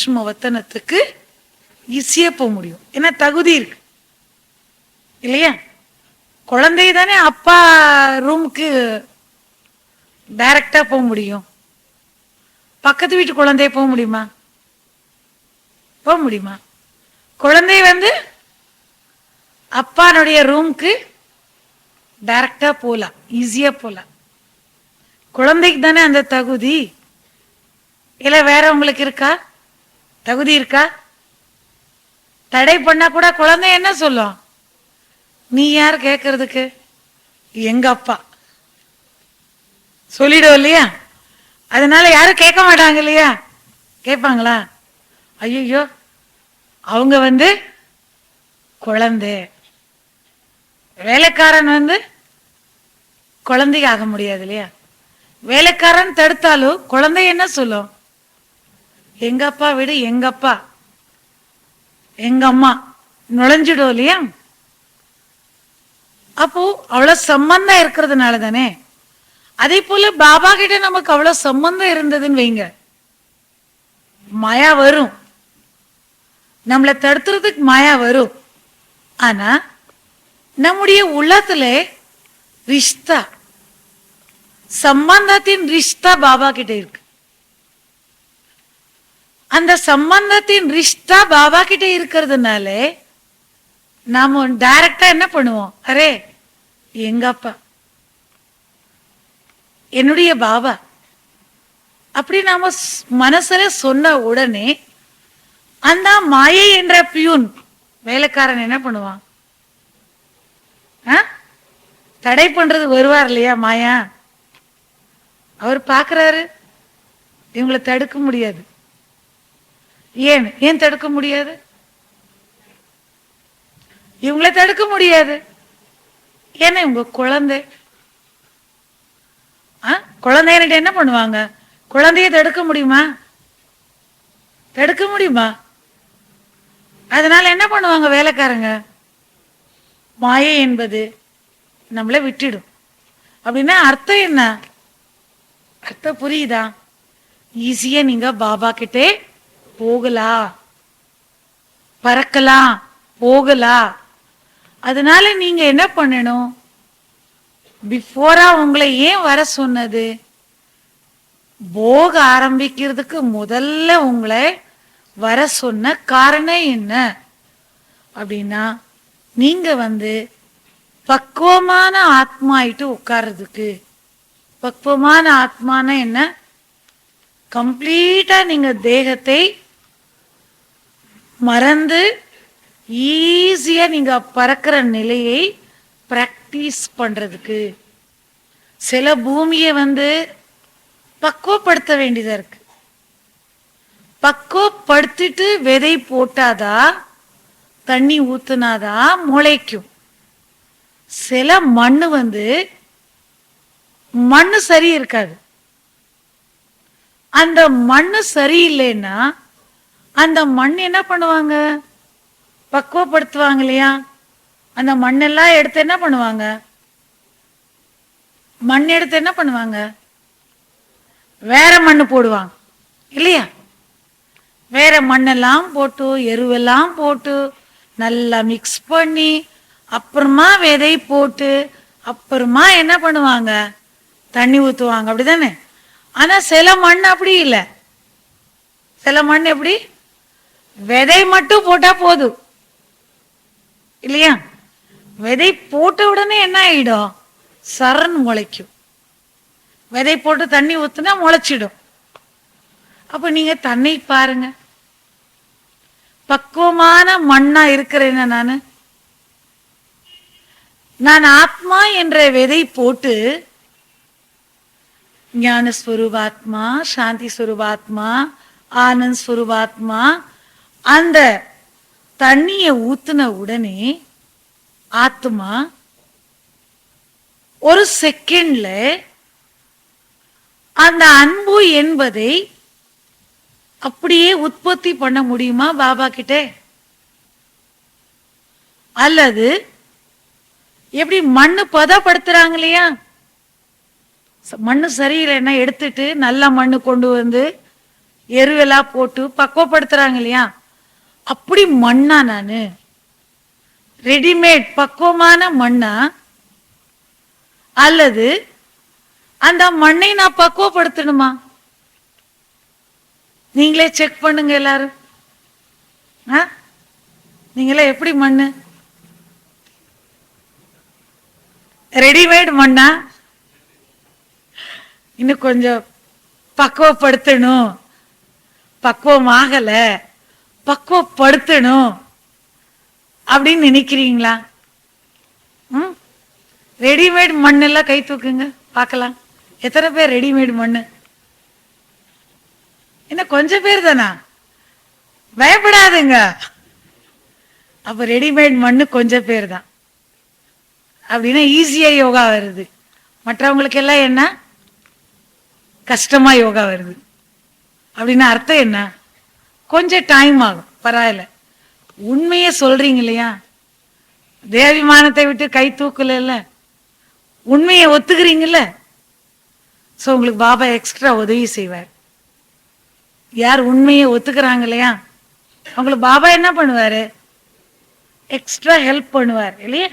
சூக்ஷ்ம வத்தனத்துக்கு ஈஸியா போக முடியும். ஏன்னா தகுதி இருக்கு இல்லையா? குழந்தை தானே அப்பா ரூமுக்கு டைரக்டா போக முடியும். பக்கத்து வீட்டு குழந்தைய போக முடியுமா? போக முடியுமா? குழந்தை அப்பானுடைய ரூமுக்கு டைரக்டா போலாம், ஈஸியா போலாம். குழந்தைக்கு தானே அந்த தகுதி. இல்ல வேற உங்களுக்கு இருக்கா? தகுதி இருக்கா? தடை பண்ணா கூட குழந்தை என்ன சொல்லும்? நீ யார் கேட்கறதுக்கு? எங்க அப்பா சொல்லிடும் இல்லையா? அதனால யாரும் கேட்க மாட்டாங்க இல்லையா? கேட்பாங்களா? ஐயோ அவங்க குழந்தை. வேலைக்காரன் குழந்தைக்கு ஆக முடியாது இல்லையா? வேலைக்காரன் தடுத்தாலும் குழந்தை என்ன சொல்லும்? எங்க அப்பா விடு, எங்க அப்பா, எங்க அம்மா நுழைஞ்சிடும் இல்லையா? அப்போ அவ்வளவு சம்பந்தம் இருக்கிறதுனால தானே. அதே போல பாபா கிட்ட நமக்கு அவ்வளவு சம்பந்தம் இருந்ததுன்னு வைங்க, மாயா வரும், நம்மளை தடுத்துறதுக்கு மாயா வரும். ஆனா நம்முடைய உள்ளத்துல ரிஷ்தா, சம்பந்தத்தின் ரிஷ்தா பாபா கிட்ட இருக்கு. அந்த சம்பந்தத்தின் ரிஷ்தா பாபா கிட்ட இருக்கிறதுனால நாம டைரக்டா என்ன பண்ணுவோம்? அரே எங்க அப்பா, என்னுடைய பாபா அப்படி நாம மனசுல சொன்ன உடனே அந்த மாயை என்ற பியூன் வேலைக்காரன் என்ன பண்ணுவான்? தடை பண்றது வருவார் இல்லையா? மாயா அவர் பாக்குறாரு, இவங்களை தடுக்க முடியாது. ஏன் தடுக்க முடியாது? இவங்களை தடுக்க முடியாது. ஏன்னா இவங்க குழந்தை. குழந்தைகிட்ட என்ன பண்ணுவாங்க? குழந்தைய தடுக்க முடியுமா? தடுக்க முடியுமா? அதனால என்ன பண்ணுவாங்க வேலைக்காரங்க? மாயை என்பது நம்மளை விட்டுடும். அப்படின்னா அர்த்தம் என்ன? அர்த்தம் புரியுதா? ஈஸியா நீங்க பாபா கிட்டே போகலாம், பறக்கலாம், போகலாம். அதனால நீங்க என்ன பண்ணணும்? பிஃபோரா உங்களை ஏன் வர சொன்னது? போக ஆரம்பிக்கிறதுக்கு முதல்ல உங்களை வர சொன்ன காரணம் என்ன அப்படின்னா, நீங்க பக்குவமான ஆத்மா ஆயிட்டு உட்கார்றதுக்கு. பக்குவமான ஆத்மான என்ன? கம்ப்ளீட்டா நீங்க தேகத்தை மறந்து ஈஸியா நீங்க பறக்கிற நிலையை பிராக்டிஸ் பண்றதுக்கு. சில பூமியை பக்குவப்படுத்த வேண்டியதா இருக்கு. பக்குவப்படுத்திட்டு விதை போட்டாதா, தண்ணி ஊத்துனாதா முளைக்கும். சில மண்ணு மண்ணு சரி இருக்காது. அந்த மண்ணு சரியில்லைன்னா அந்த மண் என்ன பண்ணுவாங்க? பக்குவப்படுத்துவாங்க இல்லையா? அந்த மண்ணெல்லாம் எடுத்து என்ன பண்ணுவாங்க? மண் எடுத்து என்ன பண்ணுவாங்க? வேற மண்ணு போடுவாங்க இல்லையா? வேற மண்ணெல்லாம் போட்டு, எருவெல்லாம் போட்டு நல்லா மிக்ஸ் பண்ணி அப்புறமா விதை போட்டு அப்புறமா என்ன பண்ணுவாங்க? தண்ணி ஊத்துவாங்க. அப்படிதானே? ஆனா சில மண் அப்படி இல்லை. சில மண் எப்படி? விதை மட்டும் போட்டா போதும் இல்லையா? விதை போட்ட உடனே என்ன ஆயிடும்? சரண் முளைக்கும். விதை போட்டு தண்ணி ஊத்துனா முளைச்சிடும். அப்ப நீங்க தன்னை பாருங்க. பக்குவமான மண்ணா இருக்கிறேன் நான் ஆத்மா என்ற விதை போட்டு ஞான ஸ்வரூபாத்மா, சாந்தி ஸ்வரூபாத்மா, ஆனந்த் ஸ்வரூபாத்மா அந்த தண்ணிய ஊத்துன உடனே ஆத்மா ஒரு செகண்ட்ல அந்த அன்பு என்பதை அப்படியே உற்பத்தி பண்ண முடியுமா பாபா கிட்ட? அல்லது எப்படி மண்ணு பதப்படுத்துறாங்க இல்லையா? மண்ணு சரியில்லைன்னா எடுத்துட்டு நல்ல மண்ணு கொண்டு எருவெல்லாம் போட்டு பக்குவப்படுத்துறாங்க இல்லையா? அப்படி மண்ணா நானு? ரெடிமேட் பக்குவமான மண்ணா, அல்லது அந்த மண்ணை நான் பக்குவப்படுத்தணுமா? நீங்களே செக் பண்ணுங்க எல்லாரும். நீங்களே எப்படி மண்ணு? ரெடிமேட் மண்ணா? இன்னும் கொஞ்சம் பக்குவப்படுத்தணும், பக்குவமாகல, பக்குவப்படுத்தணும் அப்படின்னு நினைக்கிறீங்களா? ரெடிமேட் மண்ணெல்லாம் கை தூக்குங்க பார்க்கலாம். எத்தனை பேர் ரெடிமேட் மண்ணு? என்ன கொஞ்சம் பேர் தானா? பயப்படாதுங்க. அப்ப ரெடிமேட் மண்ணு கொஞ்சம் பேர் தான். அப்படின்னா ஈஸியா யோகா வருது, மற்றவங்களுக்கு எல்லாம் என்ன கஷ்டமா யோகா வருது. அப்படின்னா அர்த்தம் என்ன? கொஞ்சம் டைம் ஆகும், பரவாயில்ல. உண்மையே சொல்றீங்க இல்லையா? தேவிமானத்தை விட்டு கை தூக்கல, உண்மையை ஒத்துக்கிறீங்கல்ல? சோ உங்களுக்கு பாபா எக்ஸ்ட்ரா உதவி செய்வார். யார் உண்மையை ஒத்துக்கிறாங்க இல்லையா, அவங்களுக்கு பாபா என்ன பண்ணுவாரு? எக்ஸ்ட்ரா ஹெல்ப் பண்ணுவார் இல்லையா?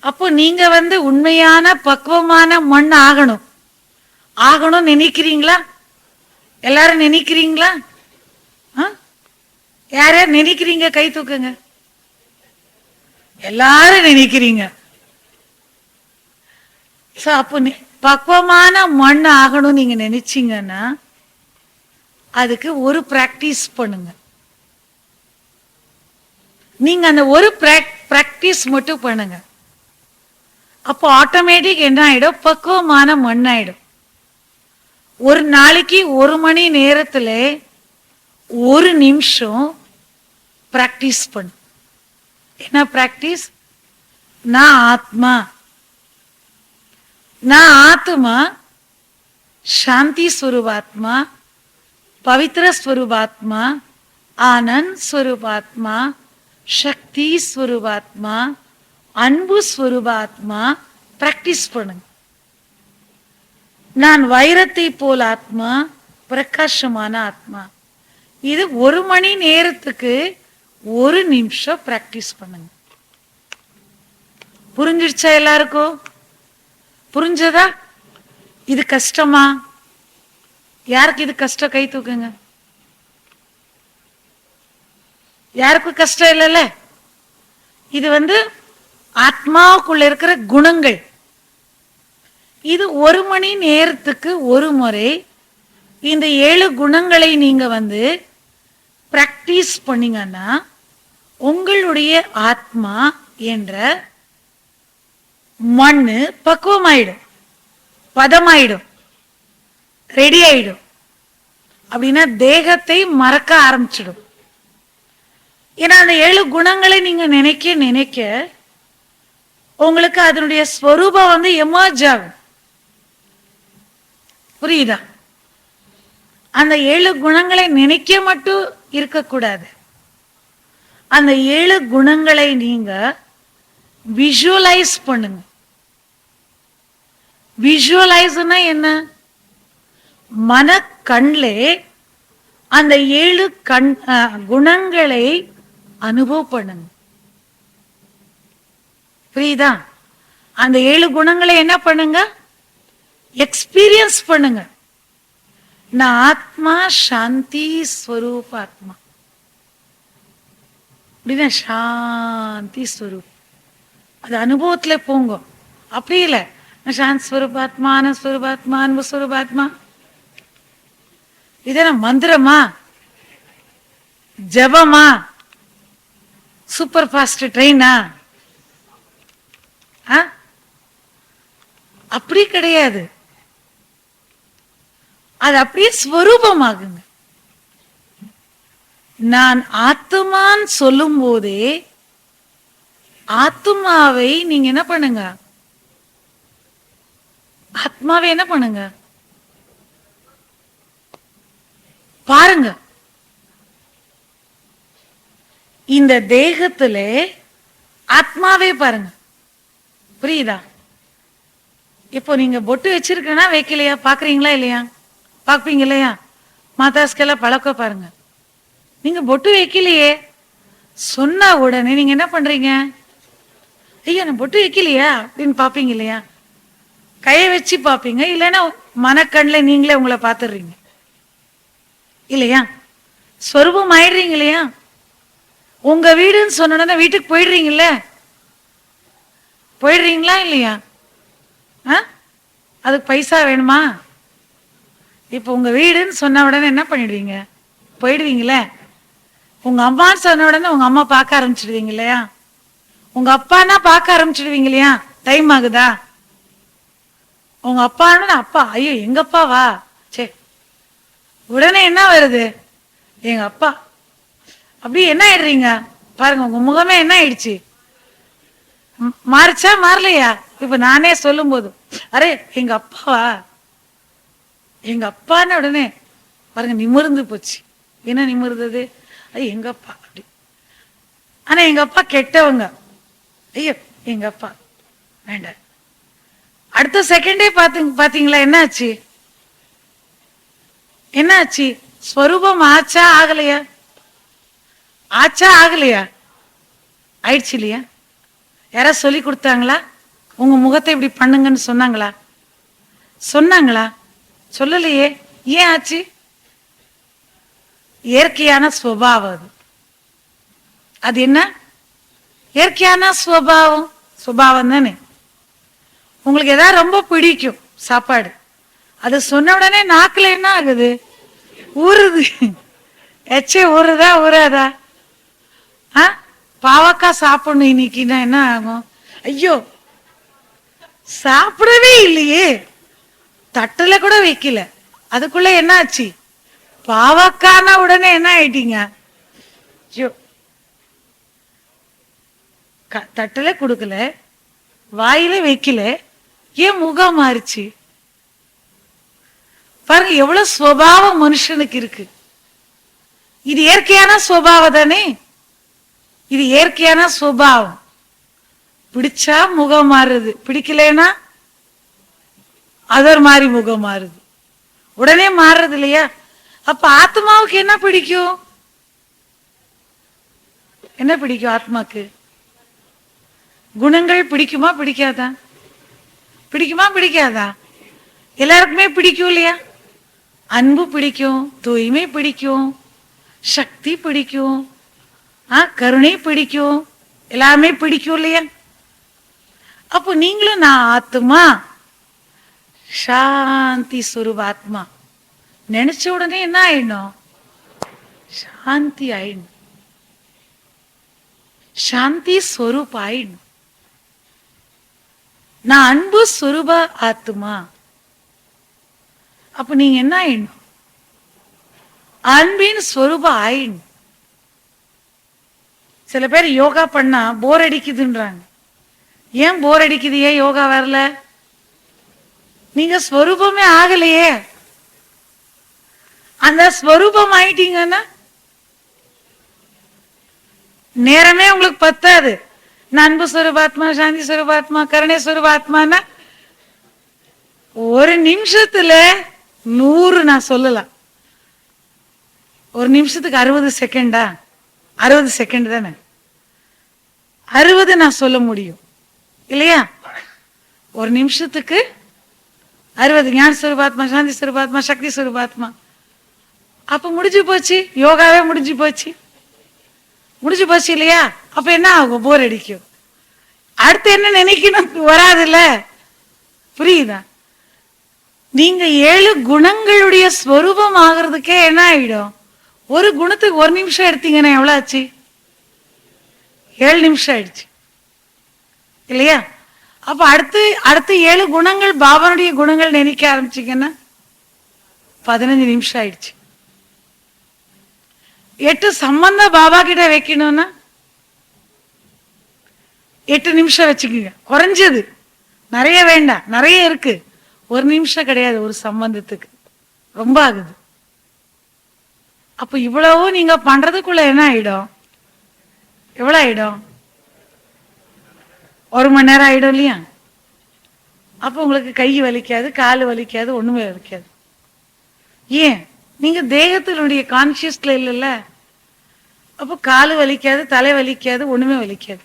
அப்போ நீங்க உண்மையான பக்குவமான மண் ஆகணும். ஆகணும் நினைக்கிறீங்களா? எல்லாரும் நினைக்கிறீங்களா? யார் யார் நினைக்கிறீங்க கை தூக்குங்க. எல்லாரும் நினைக்கிறீங்க. அப்போ பக்குவமான மண் ஆகணும் நீங்க நினைச்சீங்கன்னா அதுக்கு ஒரு பிராக்டிஸ் பண்ணுங்க. நீங்க அந்த ஒரு பிராக்டிஸ் மட்டும் பண்ணுங்க. அப்போ ஆட்டோமேட்டிக் என்ன ஆயிடும்? பக்குவமான மண் ஆயிடும். ஒரு நாளைக்கு 1 மணி நேரத்துல 1 நிமிஷம் பிராக்டிஸ் பண்ணு. என்ன பிராக்டிஸ்? நான் ஆத்மா, நான் ஆத்மா, சாந்தி ஸ்வரூபாத்மா, பவித்ர ஸ்வரூபாத்மா, ஆனந்த் ஸ்வரூபாத்மா, சக்தி ஸ்வரூபாத்மா, அன்பு ஸ்வரூபாத்மா. பிராக்டிஸ் பண்ணுங்க. நான் வைரத்தை போல் ஆத்மா, பிரகாசமான ஆத்மா. இது 1 மணி நேரத்துக்கு 1 நிமிஷம் பிராக்டிஸ் பண்ணுங்க. புரிஞ்சிடுச்சா எல்லாருக்கும்? புரிஞ்சதா? இது கஷ்டமா? யாருக்கு இது கஷ்டம் கை தூக்குங்க. யாருக்கும் கஷ்டம் இல்லைல்ல? இது ஆத்மாவுக்குள்ள இருக்கிற குணங்கள். இது 1 மணி நேரத்துக்கு 1 முறை இந்த 7 குணங்களை நீங்க பிராக்டிஸ் பண்ணீங்கன்னா உங்களுடைய ஆத்மா என்ற மண்ணு பக்குவமாயிடும், பதமாயிடும், ரெடி ஆயிடும். அப்படின்னா தேகத்தை மறக்க ஆரம்பிச்சிடும். ஏன்னா அந்த 7 குணங்களை நீங்க நினைக்க நினைக்க உங்களுக்கு அதனுடைய ஸ்வரூபம் எமர்ஜ் ஆகும். புரியுதா? அந்த 7 குணங்களை நினைக்க மட்டும் இருக்கக்கூடாது. அந்த 7 குணங்களை நீங்க விஷுவலைஸ் பண்ணுங்க. விஷுவலைஸ்னா என்ன? மன கண்லே அந்த 7 குணங்களை அனுபவம் பண்ணுங்க. புரியுதா? அந்த 7 குணங்களை என்ன பண்ணுங்க? எக்ஸ்பீரியன்ஸ் பண்ணுங்க. நான் ஆத்மா, சாந்தி ஸ்வரூப் ஆத்மா. அப்படின்னா சாந்தி ஸ்வரூப், அது அனுபவத்துல போங்க. அப்படி இல்லை சாந்த் ஸ்வரூபாத்மா, ஆனந்த் ஸ்வரூபாத்மா, அன்பு ஸ்வரூபாத்மா. இதென்ன மந்திரமா, ஜபமா, சூப்பர் ஃபாஸ்ட் ட்ரெயினா? அப்படி கிடையாது. அது அப்படியே ஸ்வரூபமாகுங்க. நான் ஆத்மான்னு சொல்லும் போதே ஆத்மாவை நீங்க என்ன பண்ணுங்க? ஆத்மாவை என்ன பண்ணுங்க? பாருங்க. இந்த தேகத்துல ஆத்மாவே பாருங்க. புரியுதா? இப்போ நீங்க பொட்டு வச்சிருக்கனா வைக்கலையா? பாக்குறீங்களா இல்லையா? பாப்பீங்க இல்லையா? மாதாஸ்கெல்லாம் பழக்க பாருங்க. நீங்க பொட்டு வைக்கலையே சொன்னா உடனே நீங்க என்ன பண்றீங்க? ஐயா நான் பொட்டு வைக்கலையா அப்படின்னு பாப்பீங்க இல்லையா? கையை வச்சு பாப்பீங்க, இல்லைன்னா மனக்கண்ணில் நீங்களே உங்களை பார்த்துடுறீங்க இல்லையா? ஸ்வரூபம் ஆயிடுறீங்க இல்லையா? உங்க வீடுன்னு சொன்ன வீட்டுக்கு போயிடுறீங்கல்ல, போயிடுறீங்களா இல்லையா? அதுக்கு பைசா வேணுமா? இப்போ உங்க வீடுன்னு சொன்ன உடனே என்ன பண்ணிடுவீங்க? போயிடுவீங்களே. உங்க அம்மான்னு சொன்ன உடனே உங்க அம்மா பார்க்க ஆரம்பிச்சிடுவீங்க இல்லையா? உங்க அப்பானா பார்க்க ஆரம்பிச்சிடுவீங்க இல்லையா? டைம் ஆகுதா? உங்க அப்பான்னு அப்பா, ஐயோ எங்க அப்பாவா, சே உடனே என்ன வருது? எங்க அப்பா. அப்படி என்ன ஆயிடுறீங்க பாருங்க, உங்க முகமே என்ன ஆயிடுச்சு? மாறிச்சா மாறலையா? இப்ப நானே சொல்லும் போது அரே எங்க அப்பாவா, எங்க அப்பான்னு உடனே பாருங்க நிமிர்ந்து போச்சு. என்ன நிமிர்ந்தது? ஐயோ எங்க அப்பா அப்படி. ஆனா எங்க அப்பா கெட்டவங்க, ஐயோ எங்க அப்பா வேண்டாம். அடுத்த செகண்டே பாத்தீங்களா என்ன ஆச்சு? என்ன ஆச்சு? ஸ்வரூபம் ஆச்சா ஆகலையா? ஆச்சா ஆகலையா? ஆயிடுச்சு இல்லையா? யாராவது சொல்லி கொடுத்தாங்களா? உங்க முகத்தை இப்படி பண்ணுங்கன்னு சொன்னாங்களா? சொன்னாங்களா? சொல்லலையே. ஏன் ஆச்சு? இயற்கையான ஸ்வபாவம் அது. அது என்ன இயற்கையான ஸ்வபாவம்? சுபாவம் தானே. உங்களுக்கு ஏதாவது ரொம்ப பிடிக்கும் சாப்பாடு, அது சொன்ன உடனே நாக்குல என்ன ஆகுது? ஊறுது. எச்சே ஊறுதா ஊறாதா? பாவக்காய் சாப்பிடணும் இன்னைக்குன்னா என்ன ஆகும்? ஐயோ சாப்பிடவே இல்லையே, தட்டுல கூட வைக்கல, அதுக்குள்ள என்ன ஆச்சு? பாவக்கான உடனே என்ன ஆயிட்டீங்க? ஐயோ தட்டுல கொடுக்கல, வாயில வைக்கல, ஏன் முகம் மாறிச்சு? பாருங்க எவ்வளவு சுபாவம் மனுஷனுக்கு இருக்கு. இது இயற்கையான சுபாவம் தானே. இது இயற்கையான சுபாவம். பிடிச்சா முகம் மாறுது, பிடிக்கலன்னா அதர் மாதிரி முகம் மாறுது, உடனே மாறுறது இல்லையா? அப்ப ஆத்மாவுக்கு என்ன பிடிக்கும்? என்ன பிடிக்கும் ஆத்மாக்கு? குணங்கள் பிடிக்குமா பிடிக்காதா? பிடிக்குமா பிடிக்காதா? எல்லாருக்குமே பிடிக்கும் இல்லையா? அன்பு பிடிக்கும், தூய்மை பிடிக்கும், சக்தி பிடிக்கும், கருணை பிடிக்கும், எல்லாமே பிடிக்கும் இல்லையா? அப்போ நீங்களும் நான் ஆத்மா, சாந்தி ஸ்வரூப ஆத்மா நினைச்ச உடனே என்ன ஆயிடணும்? சாந்தி ஆயிடணும், சாந்தி ஸ்வரூப் ஆயிடணும். நான் அன்பு ஸ்வரூப ஆத்மா. அப்ப நீங்க என்ன ஆயிடணும்? அன்பின் ஸ்வரூபம் ஆயிடணும். சில பேர் யோகா பண்ணா போர் அடிக்குதுன்றாங்க. ஏன் போர் அடிக்குது? ஏன் யோகா வரல? நீங்க ஸ்வரூபமே ஆகலையே. அந்த ஸ்வரூபம் ஆயிட்டீங்கன்னா நேரமே உங்களுக்கு பத்தாது. நான் அன்பு ஸ்வரூபாத்மா, சாந்தி ஸ்வரூபாத்மா, கருணை ஸ்வரூபாத்மானா ஒரு நிமிஷத்துல 100 நான் சொல்லலாம். ஒரு நிமிஷத்துக்கு 60 செகண்டா? 60 செகண்ட் தானே. 60 நான் சொல்ல முடியும் இல்லையா? ஒரு நிமிஷத்துக்கு 60 ஞான ஸ்வரூபாத்மா, சாந்தி ஸ்வரூபாத்மா, சக்தி ஸ்வரூபாத்மா. அப்ப முடிஞ்சு போச்சு, யோகாவே முடிஞ்சு போச்சு. முடிஞ்சு போச்சு இல்லையா? அப்ப என்ன ஆகும்? போர் அடிக்கும். அடுத்து என்ன நினைக்கணும்? வராதுல்ல. புரியுதா? நீங்க 7 குணங்களுடைய ஸ்வரூபம் ஆகிறதுக்கே என்ன ஆயிடும்? ஒரு குணத்துக்கு 1 நிமிஷம் எடுத்தீங்கன்னா எவ்வளவு ஆச்சு? 7 நிமிஷம் ஆயிடுச்சு இல்லையா? அப்ப அடுத்து 7 குணங்கள், பாபாவுடைய குணங்கள் நினைக்க ஆரம்பிச்சீங்கன்னா 15 நிமிஷம் ஆயிடுச்சு. 8 சம்பந்த பாபா கிட்ட வைக்கணும்னா 8 நிமிஷம் வச்சுக்கோங்க, குறைஞ்சது. நிறைய வேண்டாம், நிறைய இருக்கு. 1 நிமிஷம் கிடையாது ஒரு சம்பந்தத்துக்கு, ரொம்ப ஆகுது. அப்ப இவ்வளவு நீங்க பண்றதுக்குள்ள என்ன ஆயிடும்? எவ்வளவு ஆயிடும்? 1 மணி நேரம் ஆயிடும் இல்லையா? அப்ப உங்களுக்கு கை வலிக்காது, கால் வலிக்காது, ஒண்ணுமே வலிக்காது. ஏன்? நீங்க தேகத்தினுடைய கான்சியஸ்ல இல்லைல்ல, அப்போ காலு வலிக்காது, தலை வலிக்காது, ஒண்ணுமே வலிக்காது.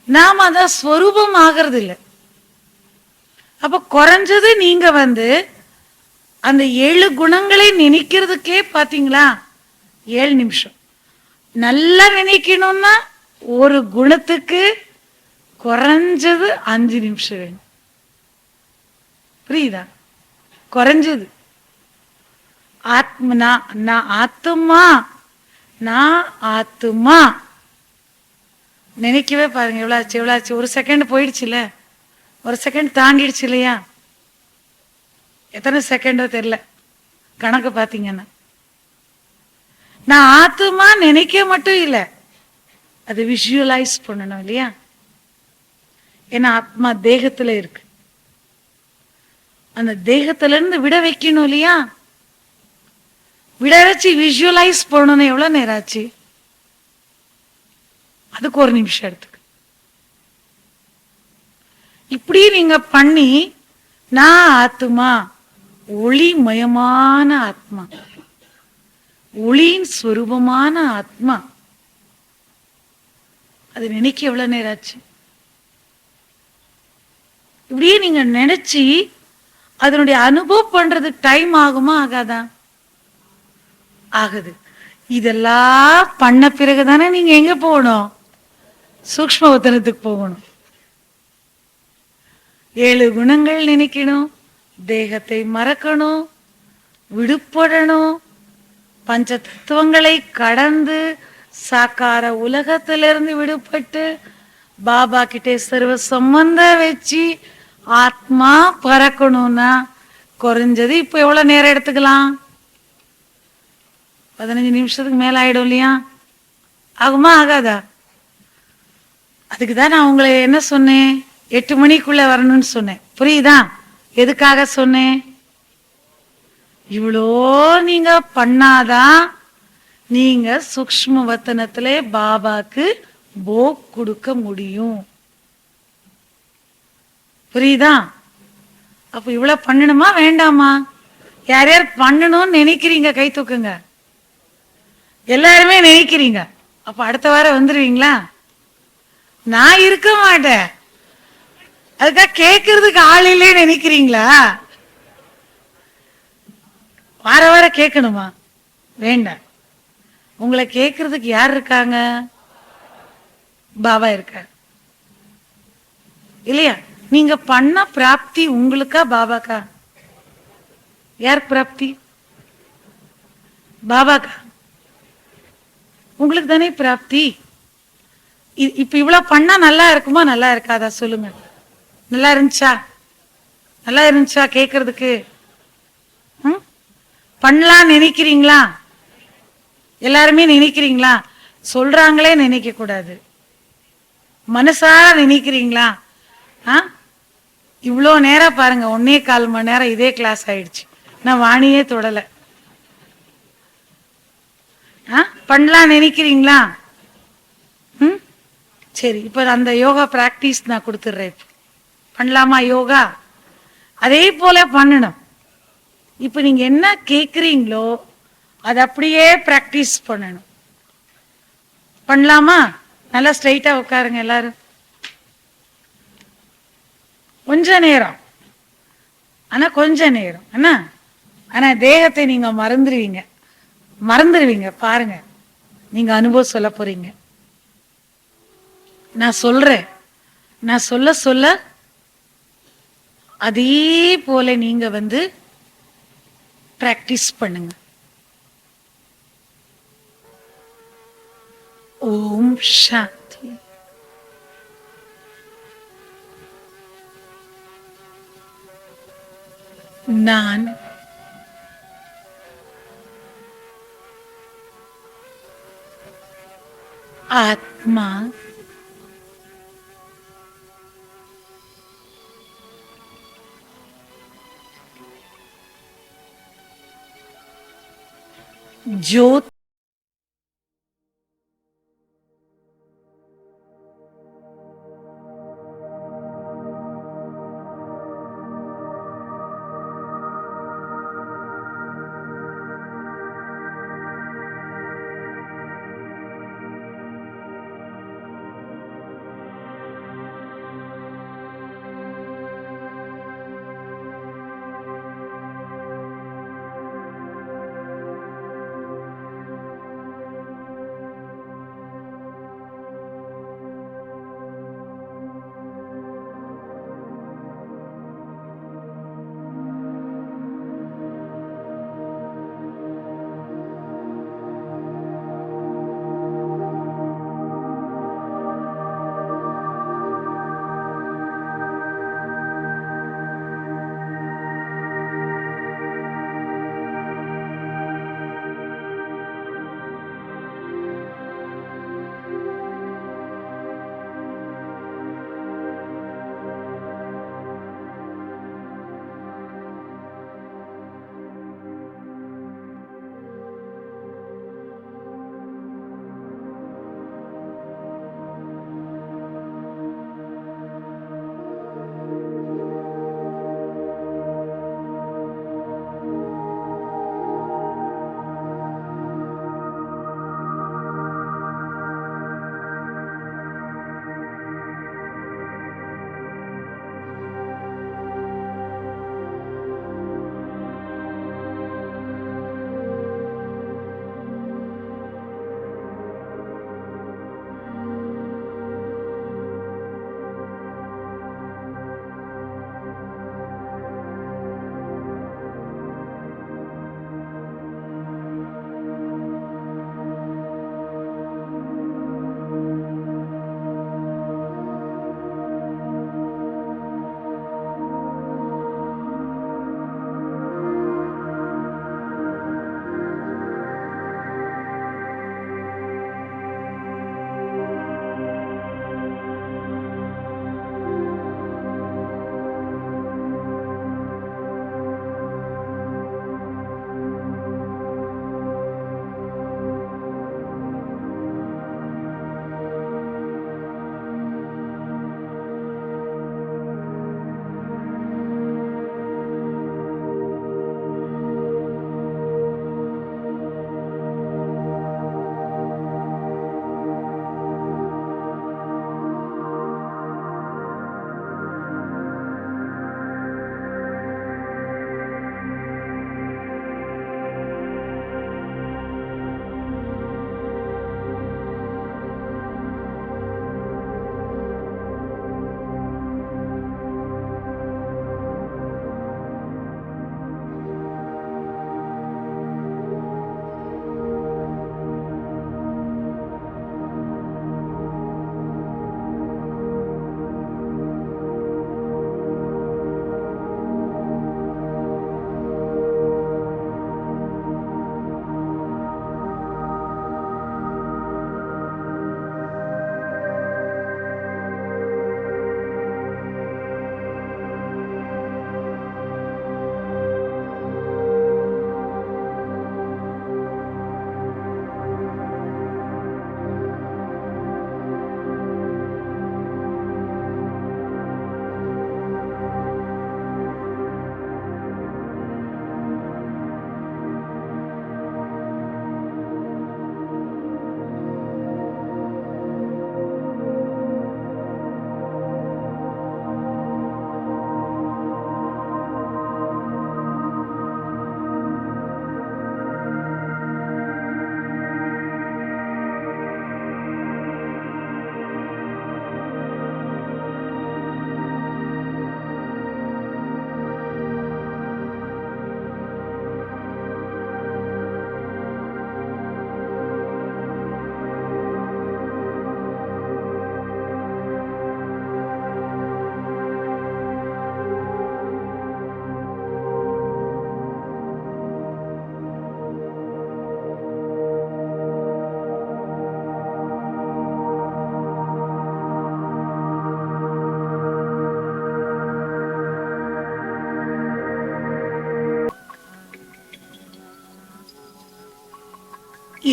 நாம அதான் ஸ்வரூபம் ஆகிறது இல்லை. அப்ப குறைஞ்சது நீங்க அந்த 7 குணங்களை நினைக்கிறதுக்கே பாத்தீங்களா 7 நிமிஷம். நல்லா நினைக்கணும்னா ஒரு குணத்துக்கு குறைஞ்சது 5 நிமிஷம் வேணும். புரியுதா? குறைஞ்சது ஆத்மனா, நான் ஆத்துமா, நான் ஆத்துமா நினைக்கவே பாருங்க எவ்வளவு எவ்வளவு. ஒரு செகண்ட் போயிடுச்சுல, ஒரு செகண்ட் தாண்டிடுச்சு இல்லையா? எத்தனை செகண்டோ தெரியல கணக்கு பாத்தீங்கன்னா. நான் ஆத்துமா நினைக்க மட்டும் இல்லை, அது விஷுவலைஸ் பண்ணணும் இல்லையா? ஏன்னா ஆத்மா தேகத்துல இருக்கு. அந்த தேகத்துல இருந்து விட வைக்கணும் இல்லையா? விட வச்சு விஷுவலைஸ் பண்ணணும். எவ்வளவு நேரம் ஆச்சு? அதுக்கு 1 நிமிஷம் எடுத்துக்கு. இப்படி நீங்க பண்ணி, நான் ஆத்மா, ஒளிமயமான ஆத்மா, ஒளியின் ஸ்வரூபமான ஆத்மா, அது நினைக்க எவ்வளவு நேரம் ஆச்சு? இப்படியே நீங்க நினைச்சு அதனுடைய அனுபவம் பண்றதுக்கு டைம் ஆகுமா ஆகாதா? ஆகுது. இதெல்லாம் பண்ண பிறகுதானே நீங்க எங்க போகணும்? சூக்ஷ்ம வத்தனத்துக்கு போகணும். 7 குணங்கள் நினைக்கணும், தேகத்தை மறக்கணும், விடுபடணும், பஞ்ச தத்துவங்களை கடந்து சாக்கார உலகத்திலிருந்து விடுபட்டு பாபா கிட்டே சர்வ சம்பந்த வச்சு ஆத்மா பறக்கணும்னா குறைஞ்சது இப்ப எவ்வளவு நேரம் எடுத்துக்கலாம்? 15 நிமிஷத்துக்கு மேல ஆயிடும் இல்லையா? ஆகுமா ஆகாதா? அதுக்குதான் நான் உங்களை என்ன சொன்னேன், 8 மணிக்குள்ள வரணும்னு சொன்னேன். புரியுதா? எதுக்காக சொன்னேன்? இவ்வளோ நீங்க பண்ணாதான் நீங்க சூக்ஷ்ம வத்தனத்திலே பாபாக்கு போக் கொடுக்க முடியும். புரியுதா? அப்ப இவ்வளவு பண்ணணுமா வேண்டாமா? யார் யார் பண்ணணும்னு நினைக்கிறீங்க கை தூக்குங்க. எல்லாருமே நினைக்கிறீங்க. அப்ப அடுத்த வாரம் வந்துருவீங்களா? நான் இருக்க மாட்டேன். அதுக்காக கேட்கறதுக்கு ஆள் இல்லையே நினைக்கிறீங்களா? வார வாரம் கேட்கணுமா? வேண்டாம். உங்களை கேட்கறதுக்கு யார் இருக்காங்க? பாபா இருக்கார் இல்லையா? நீங்க பண்ண பிராப்தி உங்களுக்கா பாபாக்கா? யார் பிராப்தி? பாபாக்கா. உங்களுக்கு தானே பிராப்தி. இப்ப இவ்வளவு பண்ணா நல்லா இருக்குமா நல்லா இருக்காதா சொல்லுங்க? நல்லா இருந்துச்சா? நல்லா இருந்துச்சா கேட்கறதுக்கு? பண்ணலாம் நினைக்கிறீங்களா? எல்லாருமே நினைக்கிறீங்களா? சொல்றாங்களே நினைக்க கூடாது. மனசார நினைக்கிறீங்களா? இவ்வளோ நேரம் பாருங்க, 1.25 மணி நேரம் இதே கிளாஸ் ஆயிடுச்சு. நான் வாணியே தொடல. பண்ணலாம் நினைக்கிறீங்களா? சரி, இப்ப அந்த யோகா பிராக்டிஸ் நான் கொடுத்துட்றேன். பண்ணலாமா யோகா? அதே போல பண்ணணும். இப்ப நீங்க என்ன கேக்குறீங்களோ அது அப்படியே பிராக்டிஸ் பண்ணணும். பண்ணலாமா? நல்லா ஸ்ட்ரைட்டா உட்காருங்க எல்லாரும். கொஞ்ச நேரம், ஆனா கொஞ்ச நேரம் என்ன, ஆனா தேகத்தை நீங்க மறந்துடுவீங்க. பாருங்க, நீங்க அனுபவம் சொல்ல போறீங்க. நான் சொல்றேன், நான் சொல்ல சொல்ல அதே போல நீங்க பிராக்டிஸ் பண்ணுங்க. ஓம் சாந்தி. நான் ஆத்மா ज्योत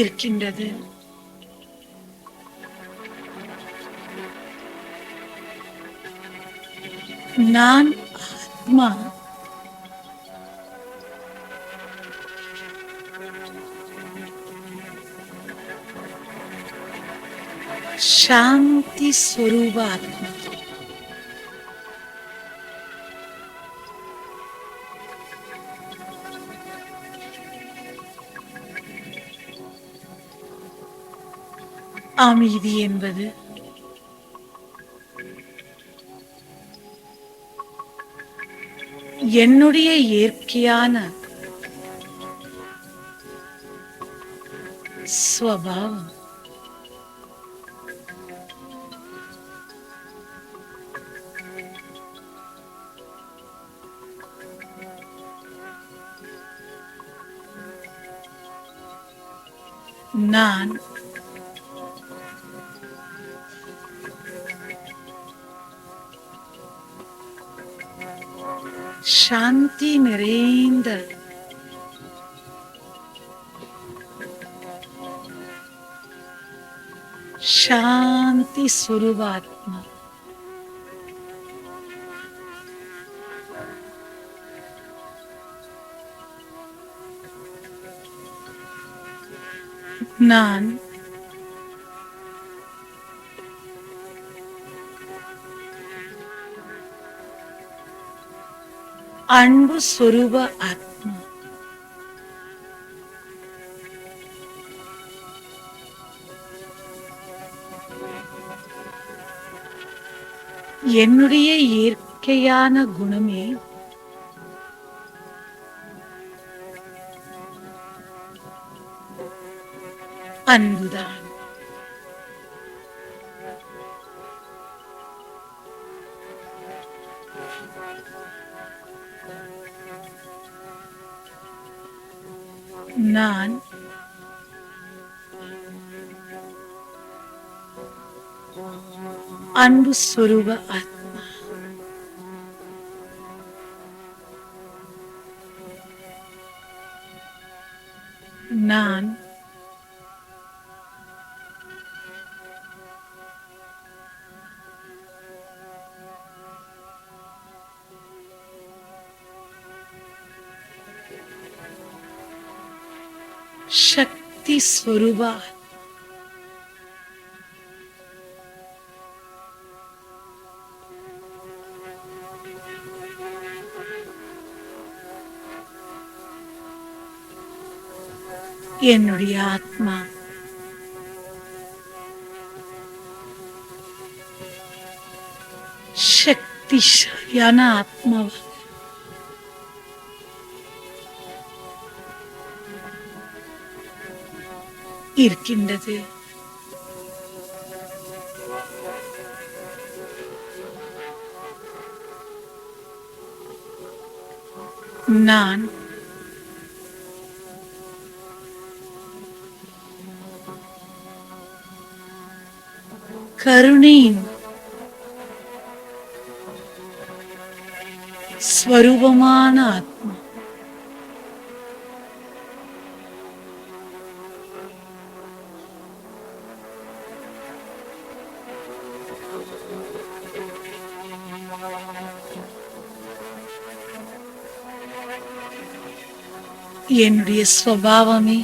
இருக்கின்றது. நான் ஆத்மா. சாந்தி ஸ்வரூப ஆத்மா. அமைதி என்பது என்னுடைய இயற்கையான ஸ்வபாவம். நான் சாந்தி நிறைந்த சாந்தி சுரூபாத்மா. நான் அன்பு ஸ்வரூப ஆத்மா. என்னுடைய இயற்கையான குணமே அன்புதான். நான் அன்பு ஸ்வரூப ஆத்மா. நான் சக்தி ஸ்வரூபா. என்னுடைய ஆத்மா சக்திசாலியான ஆத்மாவா இருக்கின்றது. நான் கருணையின் ஸ்வரூபமான ஆத்மா. என்னுடைய ஸ்வபாவமே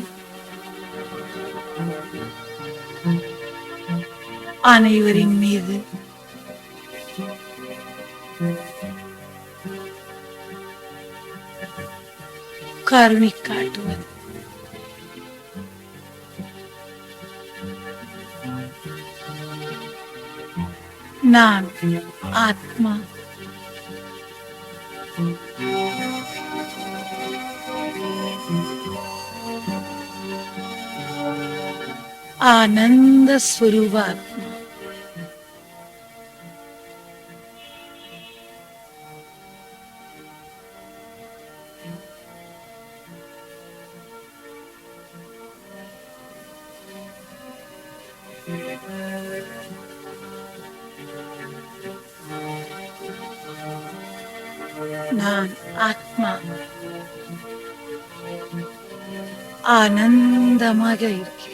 அனைவரின் மீது கருணை காட்டுவது. நான் ஆத்மா ஆனந்த ஸ்வரூபாத்மா. நான் ஆத்மா ஆனந்தமாக இருக்கிறேன்.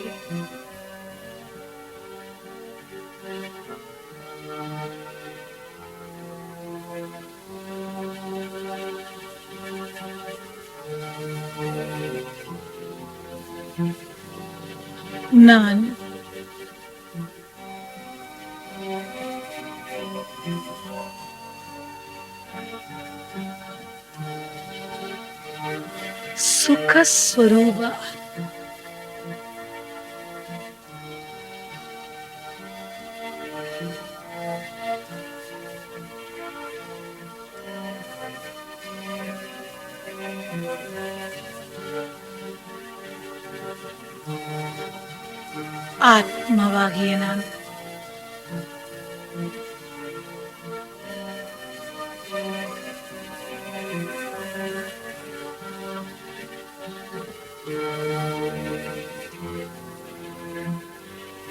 நான் சுகஸ்வரூப. ஆத்மாவாகிய நான்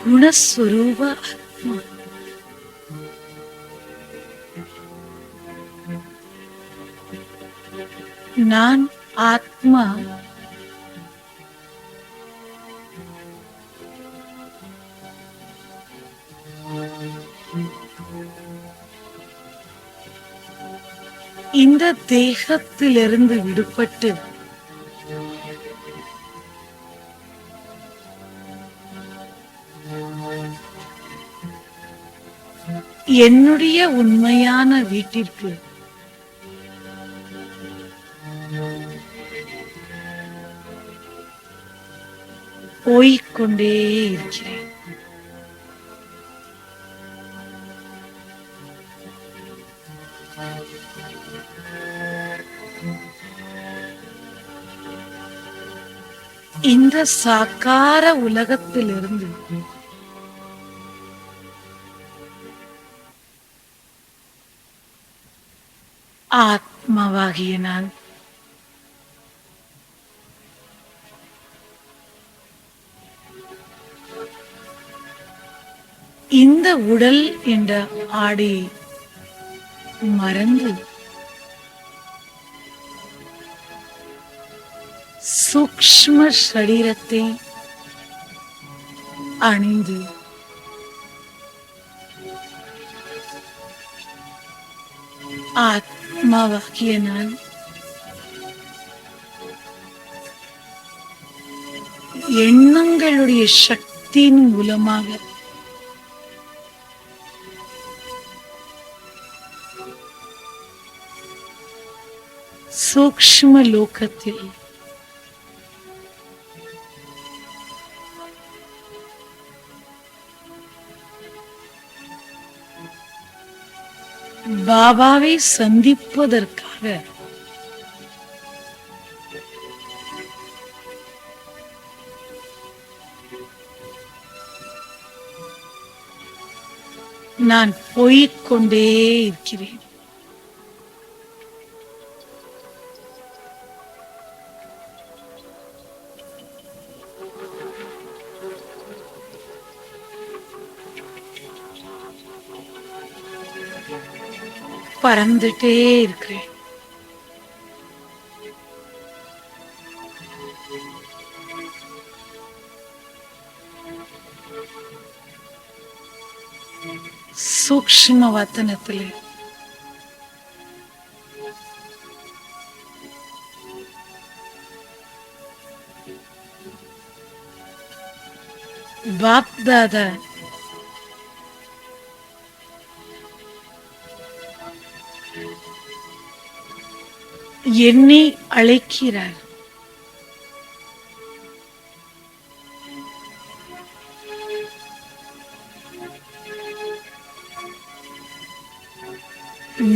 குணஸ்வரூப ஆத்மா. நான் ஆத்மா இந்த தேகத்திலிருந்து விடுபட்டு என்னுடைய உண்மையான வீட்டிற்கு போய்க்கொண்டே இருக்கிறேன். இந்த சாக்கார உலகத்திலிருந்து ஆத்மாவாகிய நான் இந்த உடல் என்ற ஆடையை மறந்து சூக்ஷ்ம சரீரத்தை அணிந்து ஆத்மாவாகிய நான் எண்ணங்களுடைய சக்தியின் மூலமாக சூக்ஷ்ம லோகத்தில் பாபாவை சந்திப்பதற்காக நான் போய்க்கொண்டே இருக்கிறேன். பறந்துட்டே இருக்கிறேன். சூக்ஷ்ம வதனத்திலே பாப்தாதா என்னை அழைக்கிறார்.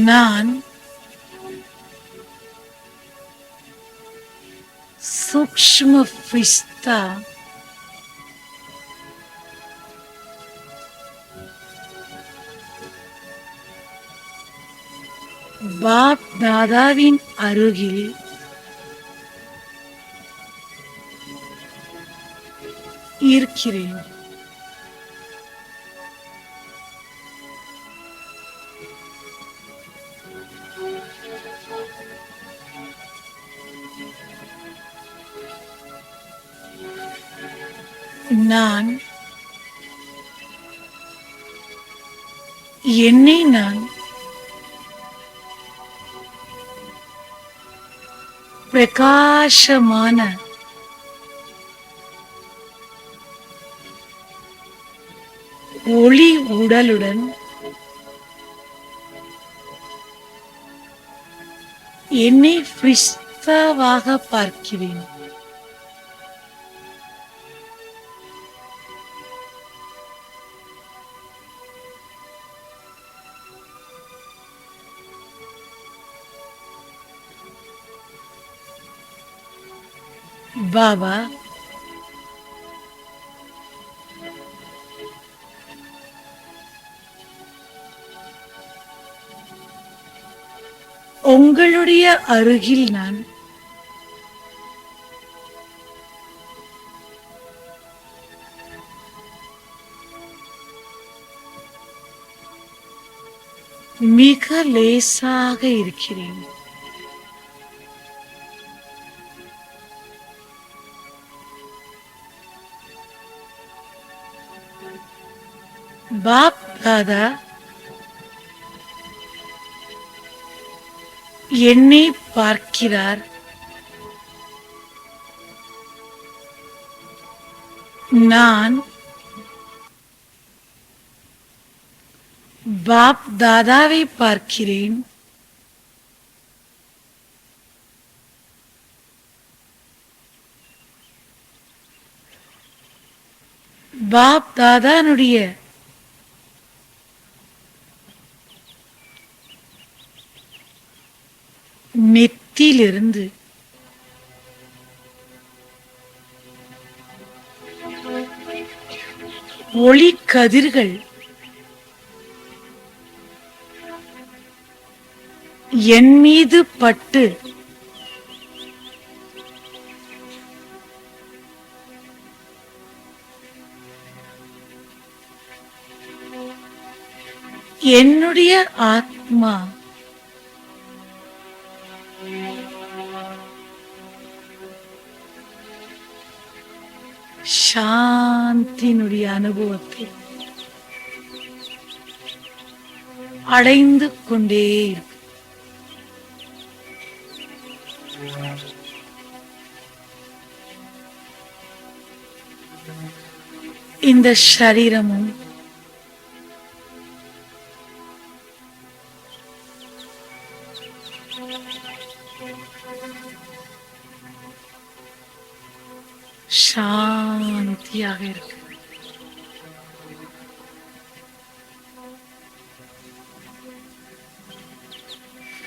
நான் சூக்ஷ்ம ஃபிரிஷ்தா பாப் தாதாவின் அருகில் இருக்கிறேன். நான் என்னை நான் பிரகாசமான ஒளி உடலுடன் என்னை பிரிஸ்தாவாக பார்க்கிறேன். பாபா, உங்களுடைய அருகில் நான் மிக லேசாக இருக்கிறேன். பாப் தாதா என்னை பார்க்கிறார். நான் பாப் தாதாவை பார்க்கிறேன். பாப் தாதானுடைய நெத்தியிலிருந்து ஒளி கதிர்கள் என் மீது பட்டு என்னுடைய ஆத்மா சாந்தியினுடைய அனுபவத்தை அடைந்து கொண்டே இருக்கு. இந்த சரீரமும் சாந்தியாக இருக்கு.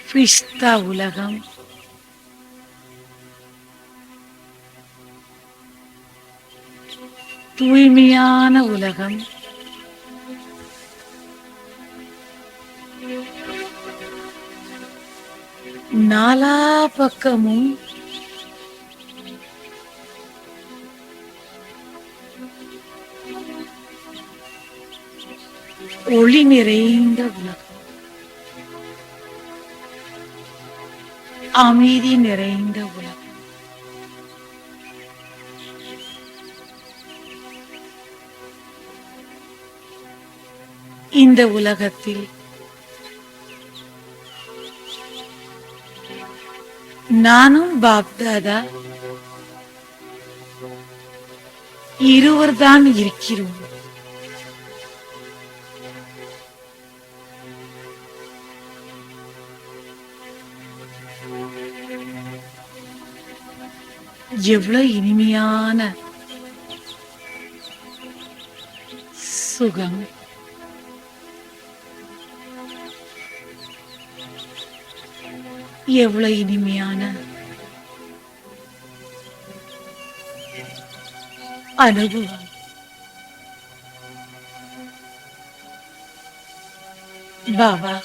பிரிஸ்தா உலகம் தூய்மையான உலகம். நாலா பக்கமும் ஒளி நிறைந்த உலகம், அமைதி நிறைந்த உலகம். இந்த உலகத்தில் நானும் பாப்தாதா இருவர்தான் இருக்கிறோம். எவ்வளவு இனிமையான சுகம். எவ்வளவு இனிமையான அனுபவம். பாபா,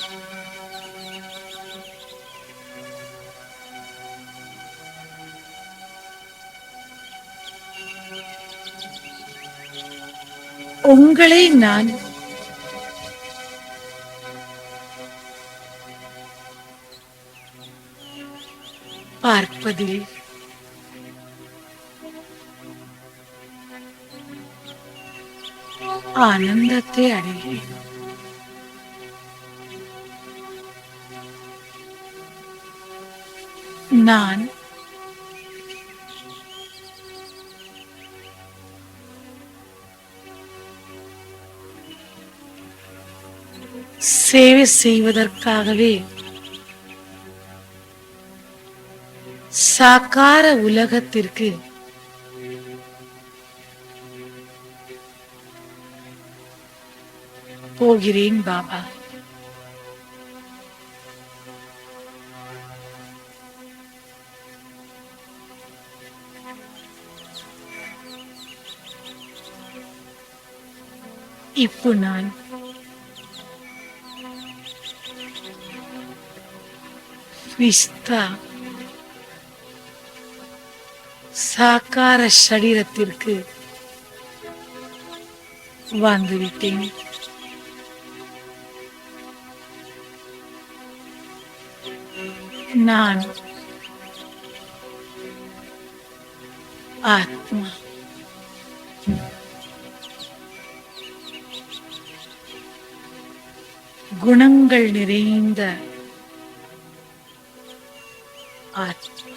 உங்களை நான் பார்ப்பதில் ஆனந்தத்தை அடைகிறேன். நான் சேவை செய்வதற்காகவே சாக்கார உலகத்திற்கு போகிறேன் பாபா. இப்போ நான் விஸ்தா சாக்கார சரீரத்திற்கு வந்துவிட்டேன். நான் ஆத்மா. குணங்கள் நிறைந்த ஆத்மா.